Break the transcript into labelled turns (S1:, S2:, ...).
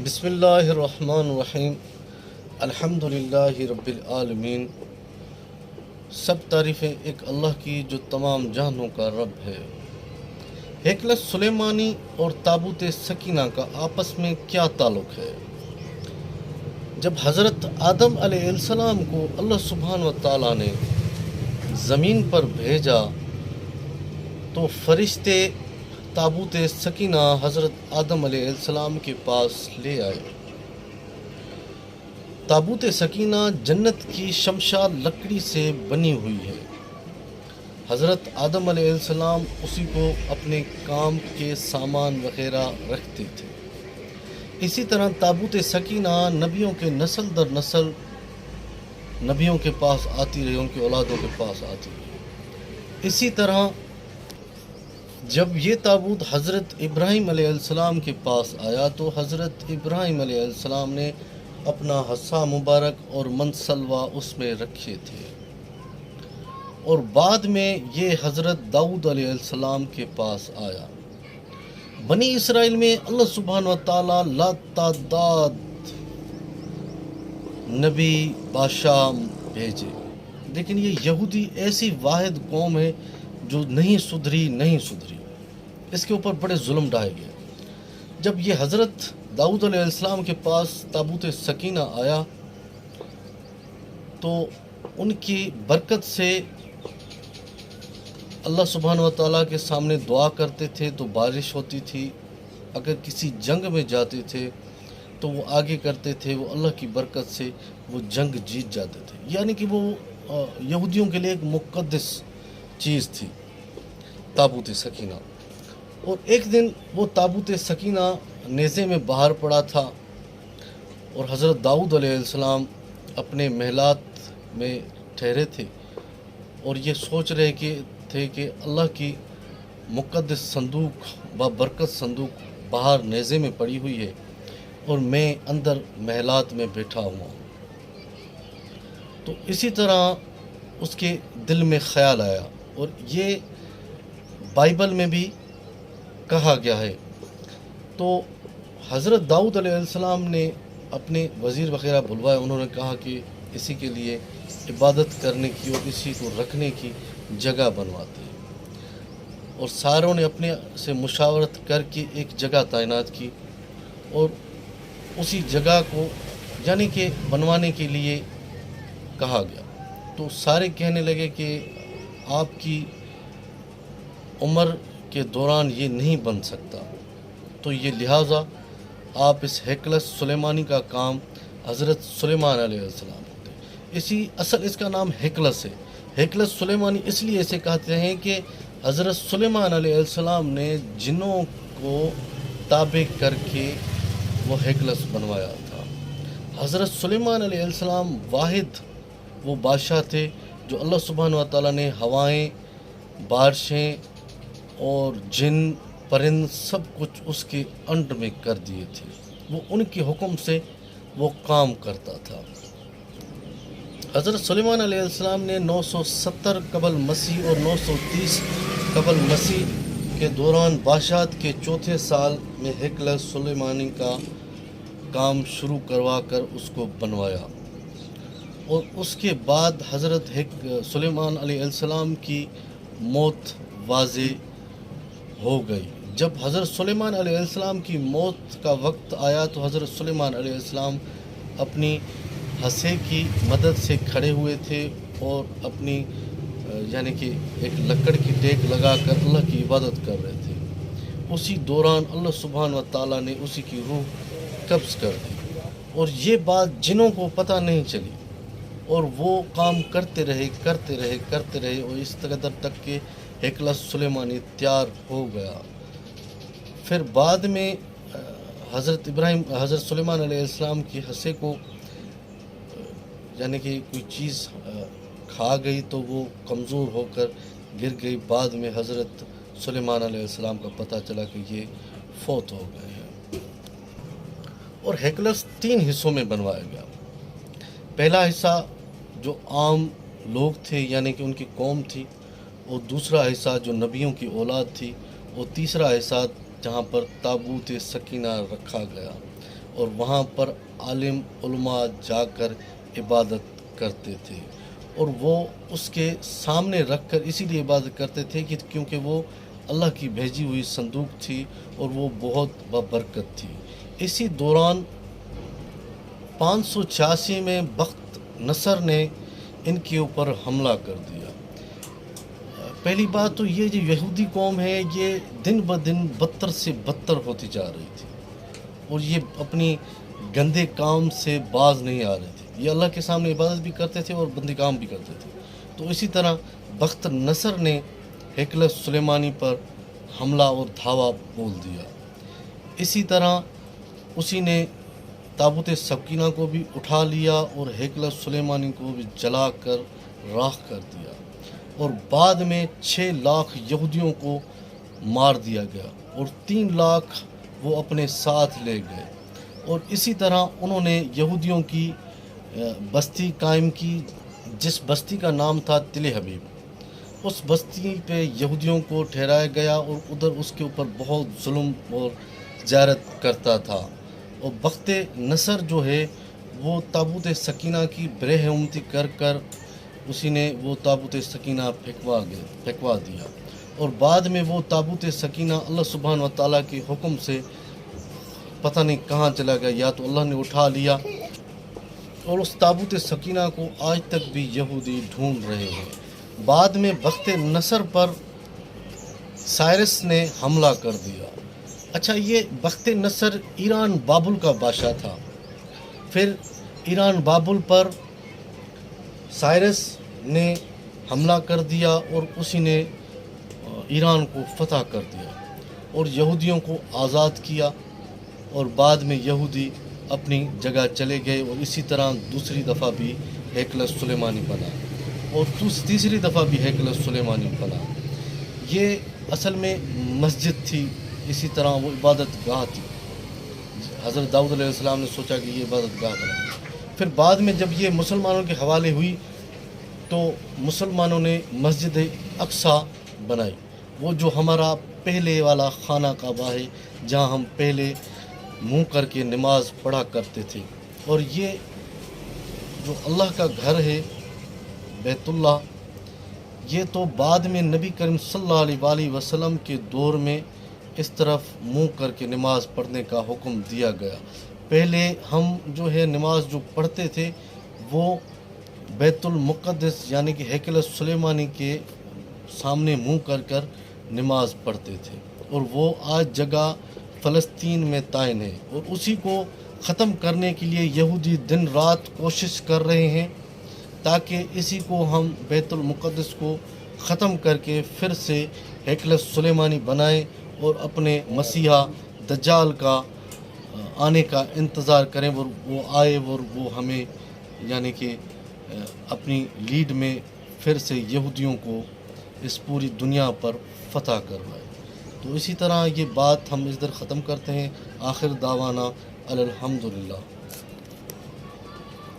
S1: بسم اللہ الرحمن الرحیم الحمدللہ رب العالمین۔ سب تعریفیں ایک اللہ کی جو تمام جہانوں کا رب ہے۔ ہیکل سلیمانی اور تابوت سکینہ کا آپس میں کیا تعلق ہے؟ جب حضرت آدم علیہ السلام کو اللہ سبحانہ و تعالیٰ نے زمین پر بھیجا تو فرشتے تابوت سکینہ حضرت آدم علیہ السلام کے پاس لے آئے۔ تابوت سکینہ جنت کی شمشاد لکڑی سے بنی ہوئی ہے۔ حضرت آدم علیہ السلام اسی کو اپنے کام کے سامان وغیرہ رکھتے تھے۔ اسی طرح تابوت سکینہ نبیوں کے نسل در نسل نبیوں کے پاس آتی رہی، ان کی اولادوں کے پاس آتی رہی۔ اسی طرح جب یہ تابوت حضرت ابراہیم علیہ السلام کے پاس آیا تو حضرت ابراہیم علیہ السلام نے اپنا حصہ مبارک اور منسلوا اس میں رکھے تھے، اور بعد میں یہ حضرت داؤد علیہ السلام کے پاس آیا۔ بنی اسرائیل میں اللہ سبحانہ و تعالیٰ لا تعداد نبی بادشاہ بھیجے، لیکن یہ یہودی ایسی واحد قوم ہے جو نہیں سدھری۔ اس کے اوپر بڑے ظلم ڈھائے گئے۔ جب یہ حضرت داؤد علیہ السلام کے پاس تابوت سکینہ آیا تو ان کی برکت سے اللہ سبحانہ و تعالیٰ کے سامنے دعا کرتے تھے تو بارش ہوتی تھی۔ اگر کسی جنگ میں جاتے تھے تو وہ آگے کرتے تھے، وہ اللہ کی برکت سے وہ جنگ جیت جاتے تھے۔ یعنی کہ وہ یہودیوں کے لیے ایک مقدس چیز تھی تابوت سکینہ۔ اور ایک دن وہ تابوت سکینہ نیزے میں باہر پڑا تھا، اور حضرت داؤد علیہ السلام اپنے محلات میں ٹھہرے تھے اور یہ سوچ رہے تھے کہ اللہ کی مقدس صندوق بابرکت صندوق باہر نیزے میں پڑی ہوئی ہے اور میں اندر محلات میں بیٹھا ہوا ہوں۔ تو اسی طرح اس کے دل میں خیال آیا، اور یہ بائبل میں بھی کہا گیا ہے۔ تو حضرت داؤد علیہ السلام نے اپنے وزیر وغیرہ بلوائے، انہوں نے کہا کہ اسی کے لیے عبادت کرنے کی اور اسی کو رکھنے کی جگہ بنواتے ہیں، اور ساروں نے اپنے سے مشاورت کر کے ایک جگہ تعینات کی، اور اسی جگہ کو یعنی کہ بنوانے کے لیے کہا گیا۔ تو سارے کہنے لگے کہ آپ کی عمر کے دوران یہ نہیں بن سکتا، تو یہ لہٰذا آپ اس ہیکل سلیمانی کا کام حضرت سلیمان علیہ السلام ہوتے۔ اصل اس کا نام ہیکلس ہے۔ ہیکل سلیمانی اس لیے اسے کہتے ہیں کہ حضرت سلیمان علیہ السلام نے جنوں کو تابع کر کے وہ ہیکلس بنوایا تھا۔ حضرت سلیمان علیہ السلام واحد وہ بادشاہ تھے جو اللہ سبحانہ و تعالیٰ نے ہوائیں، بارشیں اور جن پرند سب کچھ اس کے انڈر میں کر دیے تھے۔ وہ ان کے حکم سے وہ کام کرتا تھا۔ حضرت سلیمان علیہ السلام نے 970 قبل مسیح اور 930 قبل مسیح کے دوران بادشاہت کے چوتھے سال میں ہیکل سلیمانی کا کام شروع کروا کر اس کو بنوایا، اور اس کے بعد حضرت سلیمان علیہ السلام کی موت واضح ہو گئی۔ جب حضرت سلیمان علیہ السلام کی موت کا وقت آیا تو حضرت سلیمان علیہ السلام اپنی ہنسے کی مدد سے کھڑے ہوئے تھے اور اپنی یعنی کہ ایک لکڑ کی ٹیک لگا کر اللہ کی عبادت کر رہے تھے۔ اسی دوران اللہ سبحانہ و تعالیٰ نے اسی کی روح قبض کر دی، اور یہ بات جنوں کو پتہ نہیں چلی، اور وہ کام کرتے رہے اور اس قدر تک کہ ہیکل سلیمانی تیار ہو گیا۔ پھر بعد میں حضرت سلیمان علیہ السلام کی ہنسے کو یعنی کہ کوئی چیز کھا گئی تو وہ کمزور ہو کر گر گئی۔ بعد میں حضرت سلیمان علیہ السلام کا پتہ چلا کہ یہ فوت ہو گئے ہیں، اور ہیکلس 3 حصوں میں بنوایا گیا۔ پہلا حصہ جو عام لوگ تھے یعنی کہ ان کی قوم تھی، اور دوسرا حصہ جو نبیوں کی اولاد تھی، اور تیسرا حصہ جہاں پر تابوت سکینہ رکھا گیا، اور وہاں پر عالم علماء جا کر عبادت کرتے تھے، اور وہ اس کے سامنے رکھ کر اسی لیے عبادت کرتے تھے کہ کیونکہ وہ اللہ کی بھیجی ہوئی صندوق تھی اور وہ بہت بابرکت تھی۔ اسی دوران 586 میں بخت نصر نے ان کے اوپر حملہ کر دیا۔ پہلی بات تو یہ جو یہودی قوم ہے یہ دن بدن بدتر سے بدتر ہوتی جا رہی تھی، اور یہ اپنی گندے کام سے باز نہیں آ رہے تھے۔ یہ اللہ کے سامنے عبادت بھی کرتے تھے اور گندے کام بھی کرتے تھے۔ تو اسی طرح بخت نصر نے ہیکل سلیمانی پر حملہ اور دھاوا بول دیا۔ اسی طرح اسی نے تابوت سکینہ کو بھی اٹھا لیا اور ہیکل سلیمانی کو بھی جلا کر راکھ کر دیا، اور بعد میں 6 لاکھ یہودیوں کو مار دیا گیا اور 3 لاکھ وہ اپنے ساتھ لے گئے۔ اور اسی طرح انہوں نے یہودیوں کی بستی قائم کی، جس بستی کا نام تھا تل حبیب۔ اس بستی پہ یہودیوں کو ٹھہرایا گیا اور ادھر اس کے اوپر بہت ظلم اور زیارت کرتا تھا۔ اور بخت نصر جو ہے وہ تابوت سکینہ کی برہمتی کر کر اسی نے وہ تابوت سکینہ پھینکوا دیا، اور بعد میں وہ تابوت سکینہ اللہ سبحانہ و تعالیٰ کے حکم سے پتہ نہیں کہاں چلا گیا، یا تو اللہ نے اٹھا لیا، اور اس تابوت سکینہ کو آج تک بھی یہودی ڈھونڈ رہے ہیں۔ بعد میں بخت نصر پر سائرس نے حملہ کر دیا۔ اچھا، یہ بخت نصر ایران بابل کا بادشاہ تھا۔ پھر ایران بابل پر سائرس نے حملہ کر دیا اور اسی نے ایران کو فتح کر دیا اور یہودیوں کو آزاد کیا، اور بعد میں یہودی اپنی جگہ چلے گئے، اور اسی طرح دوسری دفعہ بھی ہیکل سلیمانی بنا، اور تیسری دفعہ بھی ہیکل سلیمانی بنا۔ یہ اصل میں مسجد تھی، اسی طرح وہ عبادت گاہ تھی۔ حضرت داؤد علیہ السلام نے سوچا کہ یہ عبادت گاہ بنا۔ پھر بعد میں جب یہ مسلمانوں کے حوالے ہوئی تو مسلمانوں نے مسجد اقصیٰ بنائی، وہ جو ہمارا پہلے والا خانہ کعبہ ہے، جہاں ہم پہلے منہ کر کے نماز پڑھا کرتے تھے۔ اور یہ جو اللہ کا گھر ہے بیت اللہ، یہ تو بعد میں نبی کریم صلی اللہ علیہ وآلہ وسلم کے دور میں اس طرف منہ کر کے نماز پڑھنے کا حکم دیا گیا۔ پہلے ہم جو ہے نماز جو پڑھتے تھے وہ بیت المقدس یعنی کہ ہیکل سلیمانی کے سامنے منہ کر کر نماز پڑھتے تھے، اور وہ آج جگہ فلسطین میں تعین ہے، اور اسی کو ختم کرنے کے لیے یہودی دن رات کوشش کر رہے ہیں تاکہ اسی کو ہم بیت المقدس کو ختم کر کے پھر سے ہیکل سلیمانی بنائیں اور اپنے مسیحا دجال کا آنے کا انتظار کریں، اور وہ آئے اور وہ ہمیں یعنی کہ اپنی لیڈ میں پھر سے یہودیوں کو اس پوری دنیا پر فتح کروائے۔ تو اسی طرح یہ بات ہم اس در ختم کرتے ہیں۔ آخر دعوانا الحمدللہ۔